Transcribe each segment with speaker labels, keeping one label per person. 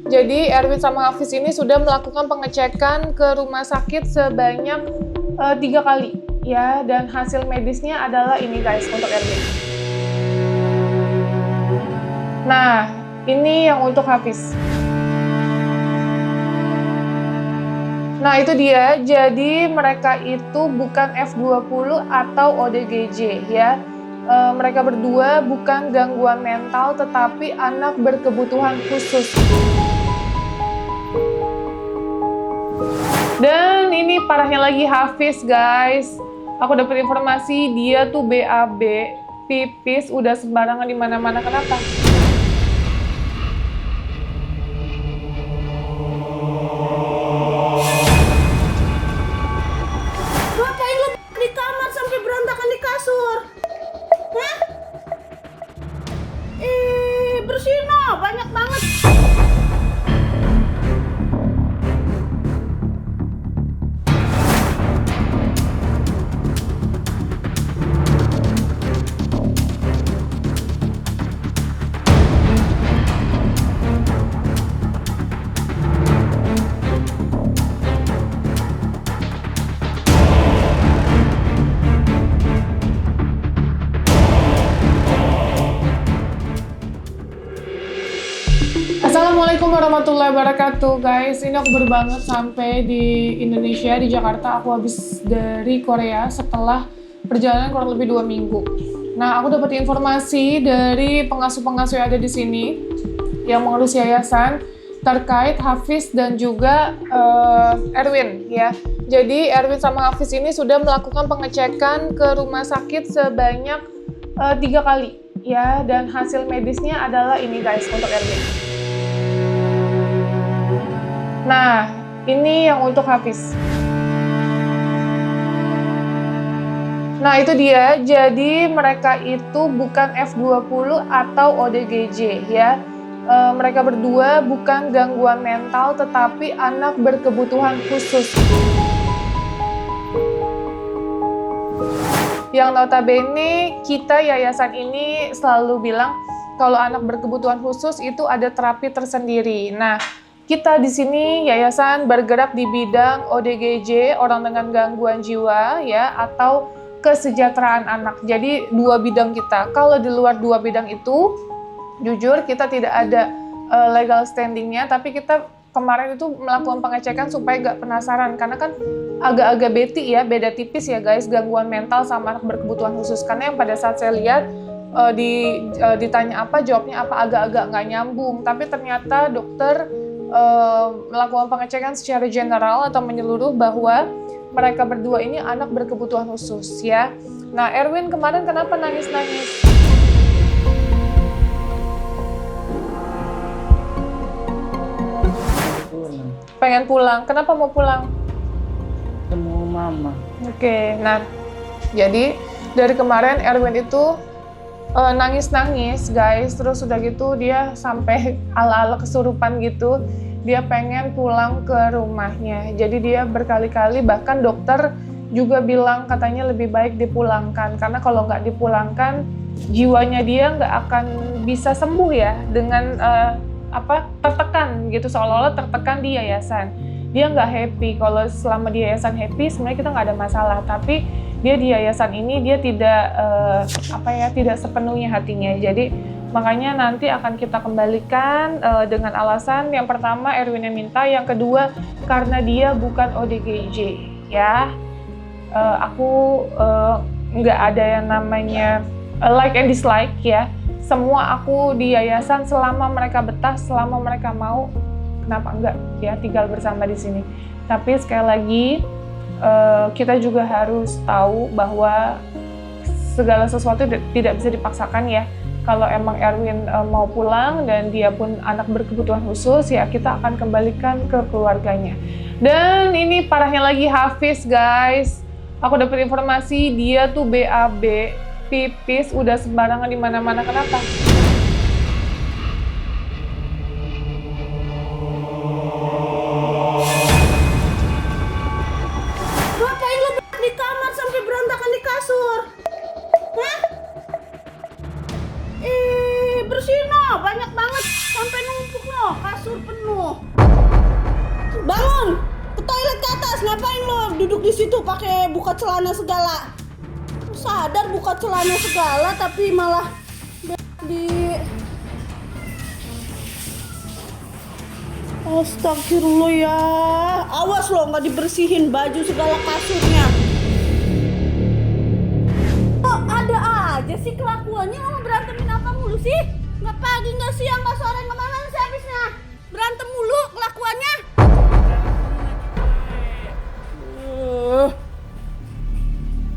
Speaker 1: Jadi Erwin sama Hafiz ini sudah melakukan pengecekan ke rumah sakit sebanyak 3 kali ya, dan hasil medisnya adalah ini guys untuk Erwin. Nah, ini yang untuk Hafiz. Nah, itu dia. Jadi mereka itu bukan F20 atau ODGJ ya. Mereka berdua bukan gangguan mental tetapi anak berkebutuhan khusus. Dan ini parahnya lagi Hafiz guys. Aku dapat informasi dia tuh BAB, pipis udah sembarangan di mana-mana. Kenapa?
Speaker 2: Ngapain lo di kamar sampai berantakan di kasur? Hah? Bersihin no, banyak banget.
Speaker 1: Assalamualaikum warahmatullahi wabarakatuh guys. Ini aku baru banget sampai di Indonesia, di Jakarta. Aku habis dari Korea setelah perjalanan kurang lebih 2 minggu. Nah, aku dapat informasi dari pengasuh-pengasuh yang ada di sini yang mengurus yayasan terkait Hafiz dan juga Erwin ya. Jadi Erwin sama Hafiz ini sudah melakukan pengecekan ke rumah sakit sebanyak 3 kali ya, dan hasil medisnya adalah ini guys untuk Erwin. Nah, ini yang untuk Hafiz. Nah, itu dia. Jadi mereka itu bukan F20 atau ODGJ ya. Mereka berdua bukan gangguan mental tetapi anak berkebutuhan khusus. Yang notabene kita yayasan ini selalu bilang kalau anak berkebutuhan khusus itu ada terapi tersendiri. Nah, kita di sini yayasan bergerak di bidang ODGJ, orang dengan gangguan jiwa ya, atau kesejahteraan anak. Jadi 2 bidang kita. Kalau di luar 2 bidang itu, jujur kita tidak ada legal standingnya, tapi kita kemarin itu melakukan pengecekan supaya nggak penasaran, karena kan agak-agak beda tipis ya guys, gangguan mental sama anak berkebutuhan khusus. Karena yang pada saat saya lihat ditanya apa, jawabnya apa, agak-agak nggak nyambung. Tapi ternyata dokter melakukan pengecekan secara general atau menyeluruh bahwa mereka berdua ini anak berkebutuhan khusus ya. Nah, Erwin kemarin kenapa nangis-nangis? Pengen pulang. Kenapa mau pulang?
Speaker 3: Ketemu mama.
Speaker 1: Oke, nah jadi dari kemarin Erwin itu nangis-nangis guys, terus udah gitu dia sampai ala-ala kesurupan gitu. Dia pengen pulang ke rumahnya. Jadi dia berkali-kali, bahkan dokter juga bilang katanya lebih baik dipulangkan, karena kalau nggak dipulangkan jiwanya dia nggak akan bisa sembuh ya, dengan tertekan gitu, seolah-olah tertekan di yayasan. Dia nggak happy. Kalau selama di yayasan happy sebenarnya kita nggak ada masalah, tapi dia di yayasan ini dia tidak sepenuhnya hatinya. Jadi makanya nanti akan kita kembalikan dengan alasan yang pertama Erwin yang minta, yang kedua karena dia bukan ODGJ ya. Aku nggak ada yang namanya like and dislike ya. Semua aku di yayasan selama mereka betah, selama mereka mau, kenapa enggak ya tinggal bersama di sini. Tapi sekali lagi kita juga harus tahu bahwa segala sesuatu tidak bisa dipaksakan ya. Kalau emang Erwin mau pulang dan dia pun anak berkebutuhan khusus, ya kita akan kembalikan ke keluarganya. Dan ini parahnya lagi Hafiz guys. Aku dapat informasi dia tuh BAB, pipis udah sembarangan di mana-mana. Kenapa?
Speaker 2: Ngapain lo di kamar sampai berantakan di kasur? Hah? Bersihin no, banyak banget sampai numpuk no, kasur penuh. Bangun! Ke toilet ke atas, ngapain lo duduk di situ pakai buka celana segala? Sadar buka celana segala tapi malah di Astagfirullah ya. Awas lo nggak dibersihin baju segala kasurnya. Kok ada aja sih kelakuannya, mau berantemin apa mulu sih? Nggak pagi, nggak siang, nggak sore, nggak malam sih habisnya. Berantem mulu kelakuannya.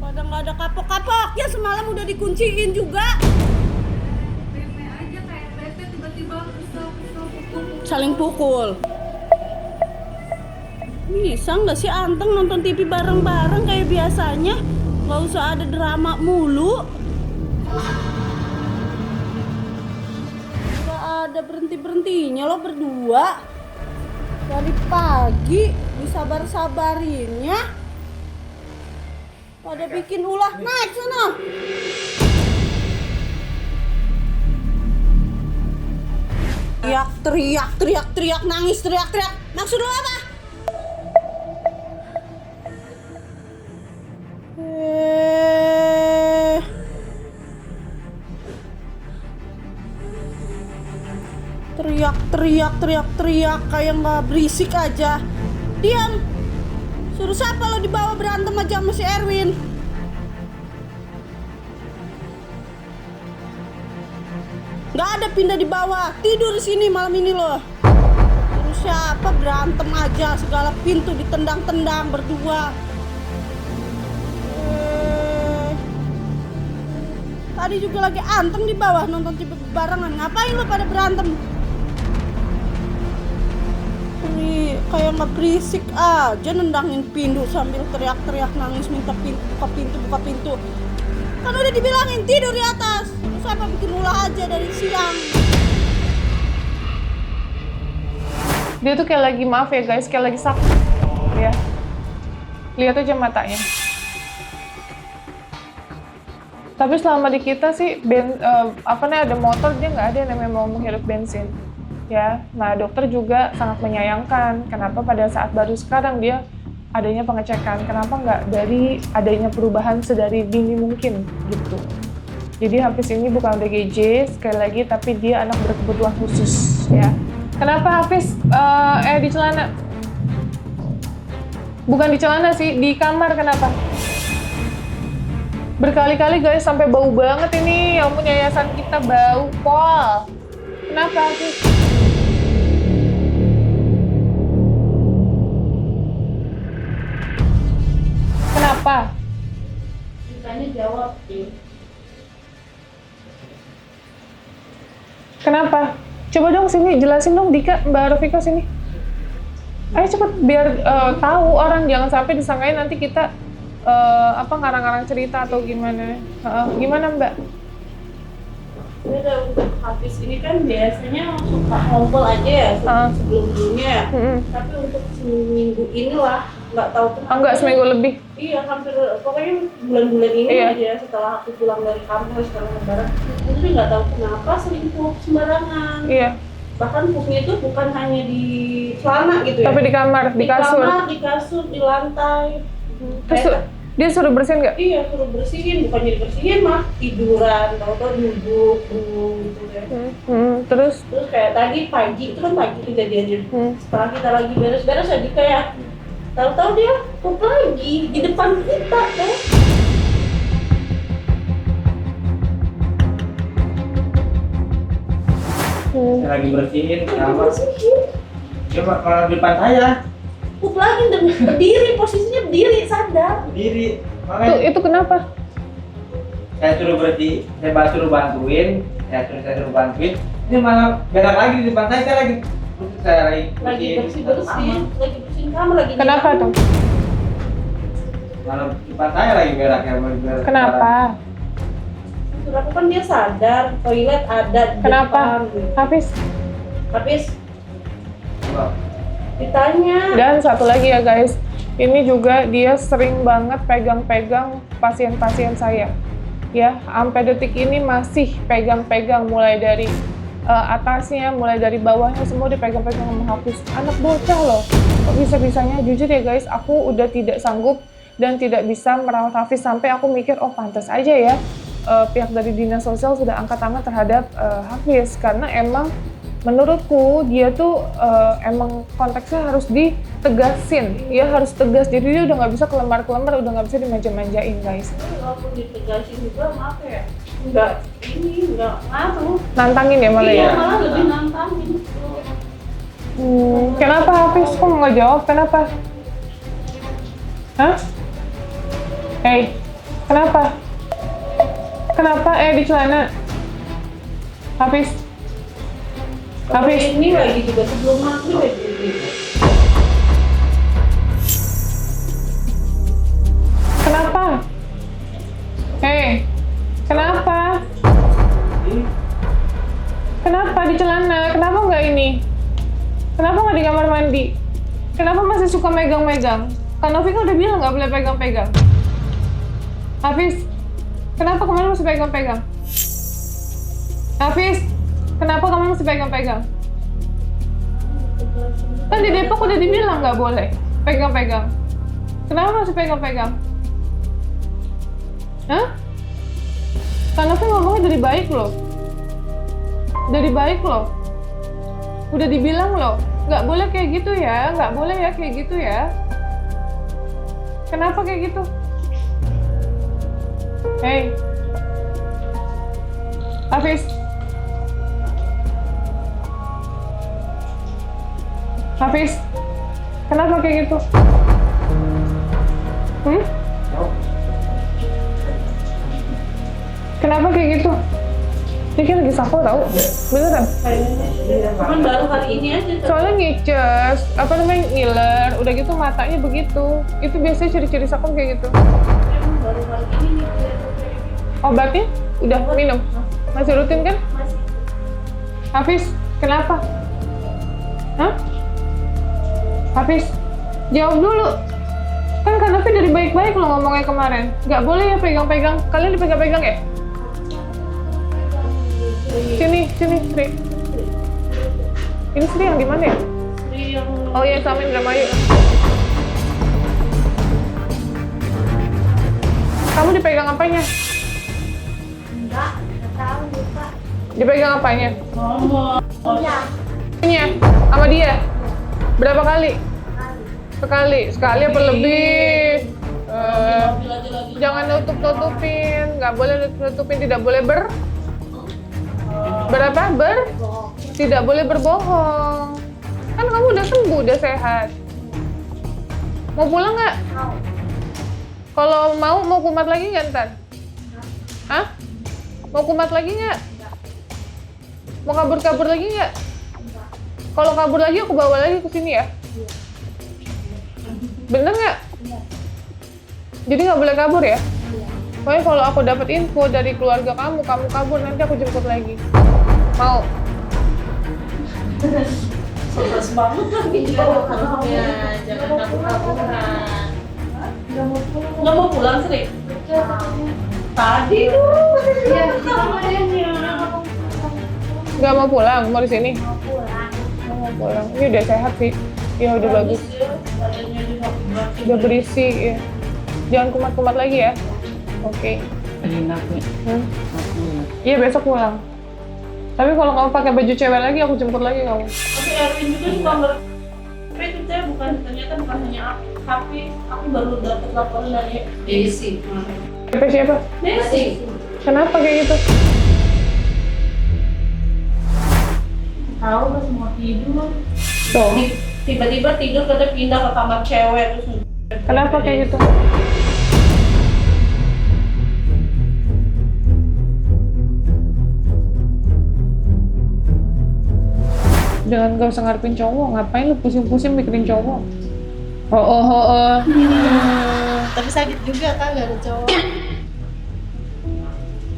Speaker 2: Pada nggak ada kapok-kapoknya, semalam udah dikunciin juga. Saling pukul. Bisa nggak sih anteng nonton TV bareng-bareng kayak biasanya? Nggak usah ada drama mulu. Nggak ada berhenti-berhentinya lo berdua. Dari pagi disabar-sabarinnya. Pada bikin ulah, naik sana. Teriak, nangis, teriak. Maksud lo apa? Teriak kayak nggak berisik aja. Diam. Suruh siapa lo dibawa berantem aja sama si Erwin? Nggak ada pindah di bawah, tidur di sini malam ini loh. Terus siapa berantem aja, segala pintu ditendang-tendang berdua. Tadi juga lagi anteng di bawah nonton TV barengan. Ngapain lo pada berantem? Ini kayak nggak berisik aja nendangin pintu sambil teriak-teriak nangis minta buka pintu. Kan udah dibilangin tidur di atas. Siapa bikin ulah aja dari siang.
Speaker 1: Dia tuh kayak lagi, maaf ya guys, kayak lagi sakit ya. Lihat aja matanya. Tapi selama di kita sih ada motor, dia nggak ada yang namanya mau menghirup bensin ya. Nah, dokter juga sangat menyayangkan kenapa pada saat baru sekarang dia adanya pengecekan, kenapa nggak dari adanya perubahan sedari dini mungkin gitu. Jadi Hafiz ini bukan ODGJ sekali lagi, tapi dia anak berkebutuhan khusus ya. Kenapa Hafiz di celana? Bukan di celana sih, di kamar, kenapa? Berkali-kali guys, sampai bau banget ini. Ya ampun, yayasan kita bau pol. Kenapa Hafiz? Kenapa?
Speaker 2: Ditanya jawab sih.
Speaker 1: Kenapa? Coba dong sini, jelasin dong Dika, Mbak Rofika sini. Ayo cepet, biar tahu orang, jangan sampai disangkain nanti kita ngarang-ngarang cerita atau gimana. Gimana Mbak?
Speaker 2: Ini untuk Hafiz ini kan biasanya suka ngompol aja ya sebelum-sebelumnya ya. Tapi untuk seminggu inilah nggak tahu kenapa.
Speaker 1: Enggak, seminggu lebih.
Speaker 2: Iya, hampir pokoknya bulan-bulan ini aja setelah aku pulang dari kampus sekarang lebaran. Tapi nggak tahu kenapa selingkuh sembarangan.
Speaker 1: Iya.
Speaker 2: Bahkan pupnya itu bukan hanya di celana gitu ya.
Speaker 1: Tapi di kamar, di kasur.
Speaker 2: Kamar, di kasur, di lantai.
Speaker 1: Terus dia suruh bersihin nggak?
Speaker 2: Iya, suruh bersihin, bukan jadi bersihin mah tiduran, tahu-tahu duduk gitu kan.
Speaker 1: Terus
Speaker 2: Kayak tadi pagi, itu kan pagi kejadiannya. Setelah kita lagi beres-beres aja kayak tahu-tahu dia pup lagi di depan kita kan.
Speaker 4: Saya lagi bersihin kamar.
Speaker 2: Bersihin.
Speaker 4: Coba kalau di depan saya
Speaker 2: Pup lagi berdiri, posisinya berdiri, sadar.
Speaker 4: berdiri.
Speaker 1: tuh,
Speaker 4: Makanya
Speaker 1: itu kenapa?
Speaker 4: saya suruh bantuin. Ini malah berak lagi di depan saya lagi. Saya
Speaker 2: Lagi bersihin kamar lagi.
Speaker 1: Kenapa tuh?
Speaker 4: Malah di depan saya lagi berak ya.
Speaker 1: Kenapa?
Speaker 2: Kenapa kan dia sadar, toilet ada di
Speaker 1: Kenapa?
Speaker 2: depan.
Speaker 1: Hafiz.
Speaker 4: Coba.
Speaker 2: Ditanya.
Speaker 1: Dan satu lagi ya guys, ini juga dia sering banget pegang-pegang pasien-pasien saya. Ya, sampai detik ini masih pegang-pegang mulai dari atasnya, mulai dari bawahnya semua dipegang-pegang sama Hafiz. Anak bocah loh. Kok bisa-bisanya? Jujur ya guys, aku udah tidak sanggup dan tidak bisa merawat Hafiz sampai aku mikir, oh pantas aja ya pihak dari dinas sosial sudah angkat tangan terhadap Hafiz, karena emang menurutku dia tuh emang konteksnya harus ditegasin, ya harus tegas. Jadi dia udah nggak bisa kelemar-kelemar, udah nggak bisa dimanja-manjain guys.
Speaker 2: Walaupun ditegasin juga apa ya? Enggak ngaruh.
Speaker 1: Nantangin ya malah
Speaker 2: Iya,
Speaker 1: ya.
Speaker 2: malah lebih nantangin.
Speaker 1: Kenapa Hafiz kok nggak jawab? Kenapa? Hah? Hey, kenapa? Kenapa? Di celana. Hafiz. Hafiz.
Speaker 2: Ini lagi juga sebelum maghrib ya.
Speaker 1: Kenapa? Hey, kenapa? Kenapa di celana? Kenapa nggak ini? Kenapa nggak di kamar mandi? Kenapa masih suka megang-megang? Kak Novi kan udah bilang nggak boleh pegang-pegang. Hafiz, kenapa kemarin masih pegang-pegang? Hafiz, kenapa kamu masih pegang-pegang? Kan di Depok udah dibilang nggak boleh pegang-pegang. Kenapa masih pegang-pegang? Hah? Kak Novi ngomongnya dari baik loh. Dari baik loh. Udah dibilang loh, nggak boleh kayak gitu ya, nggak boleh ya kayak gitu ya. Kenapa kayak gitu? Hey, Hafiz. Hafiz, kenapa kayak gitu? Kenapa kayak gitu? Dia kan lagi sakau tau, beneran?
Speaker 2: Cuman baru hari ini aja.
Speaker 1: Soalnya ngicas, apa namanya, ngiler, udah gitu matanya begitu. Itu biasanya ciri-ciri sakau kayak gitu.
Speaker 2: Emang baru hari ini nih.
Speaker 1: Obatnya udah minum? Masih rutin kan?
Speaker 2: Masih.
Speaker 1: Hafiz, kenapa? Hah? Hafiz, jawab dulu. Kan Kak Novi dari baik-baik lo ngomongnya kemarin. Nggak boleh ya pegang-pegang. Kalian dipegang-pegang ya? Sini, Sri. Ini Sri yang di mana ya?
Speaker 2: Sri yang
Speaker 1: Oh iya, sama Indramayu. Kamu dipegang apanya?
Speaker 5: Enggak tahu lupa.
Speaker 1: Dipegang apanya?
Speaker 2: ngomong.
Speaker 1: Punya? Sama dia? Berapa kali? Sekali apa lebih? Jangan nutup-nutupin, nggak boleh nutup-nutupin, tidak boleh tidak boleh berbohong. Kan kamu udah sembuh, udah sehat. Mau pulang nggak?
Speaker 5: Mau.
Speaker 1: Kalau mau kumat lagi nggak ntar? Hah? Mau kumat lagi nggak? Mau kabur lagi nggak? Kalau kabur lagi aku bawa lagi ke sini ya? Bener nggak? Jadi nggak boleh kabur ya? Pokoknya kalau aku dapat info dari keluarga kamu kabur, nanti aku jemput lagi. Mau?
Speaker 2: Sukses banget lagi.
Speaker 5: Jangan kabur-kaburan.
Speaker 2: Nggak mau pulang, Sri? Tadi tuh.
Speaker 5: Iya, kemarinnya.
Speaker 1: Nggak mau pulang? Mau di sini?
Speaker 5: Mau pulang.
Speaker 1: Mau pulang. Ini udah sehat sih. Ya udah bagus.
Speaker 2: Badannya juga berarti.
Speaker 1: Udah berisi ya. Jangan kumat-kumat lagi ya. Oke.
Speaker 3: Enak nih. Aku
Speaker 1: Iya besok pulang. Tapi kalau kamu pakai baju cewek lagi, aku jemput lagi kamu.
Speaker 2: Tapi Erwin juga suka tapi itu saya ternyata bukan hanya Hafiz. Aku baru dapat laporan dari Desi.
Speaker 1: Siapa?
Speaker 2: Desi.
Speaker 1: Kenapa kayak gitu?
Speaker 2: Tahu pas mau tidur.
Speaker 1: Tuh.
Speaker 2: Tiba-tiba tidur kada pindah ke kamar cewek terus.
Speaker 1: Kenapa kayak gitu? Jangan gak usah ngarepin cowok, ngapain lu pusing-pusing mikirin cowok? Oh.
Speaker 5: Tapi sakit juga kan nggak ada cowok.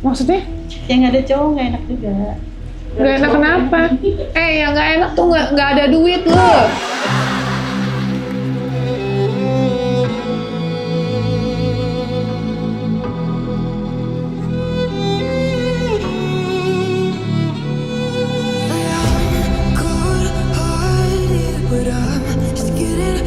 Speaker 1: Maksudnya?
Speaker 5: Yang ada cowok nggak enak juga.
Speaker 1: Gak enak kenapa? Yang gak enak tuh nggak ada duit loh.
Speaker 6: get it